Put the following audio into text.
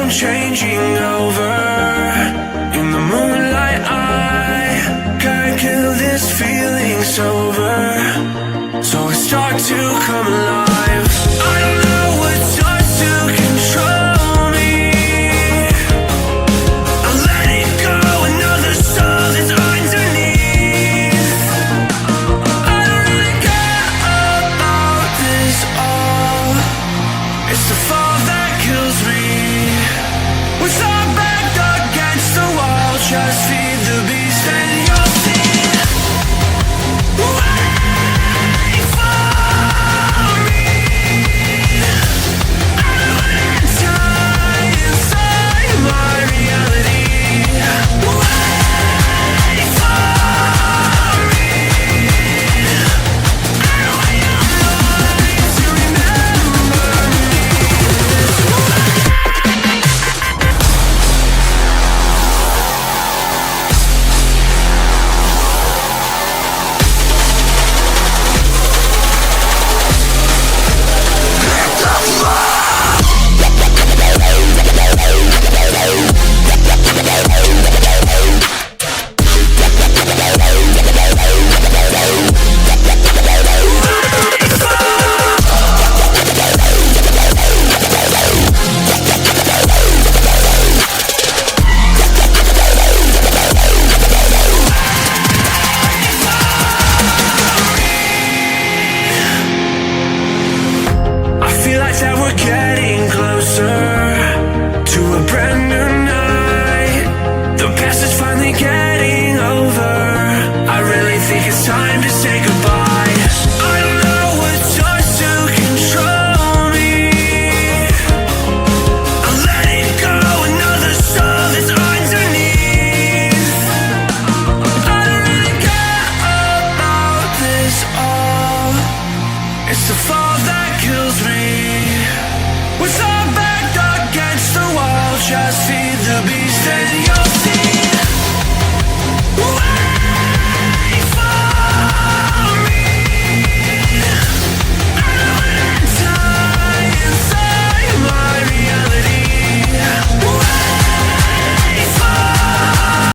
from changing over. In the moonlight I can't kill this feeling sober, so I start to come alive. I don't know what starts to control me. I let it go, another soul that's underneath. I don't really care about this all. It's the fall that kills me. With our back against the wall, just feed the beast and you'll see. Wait for me. I don't wanna die inside my reality. Wait for me. I don't want your mind to remember me. I feel like that we're getting closer to a brand new night. The past is finally getting over. I really think it's time to say goodbye. I don't know what starts to control me. I let it go, another soul that's underneath. I don't really care about this all. It's the fall that kills me. With our back against the wall, just feed the beast and you'll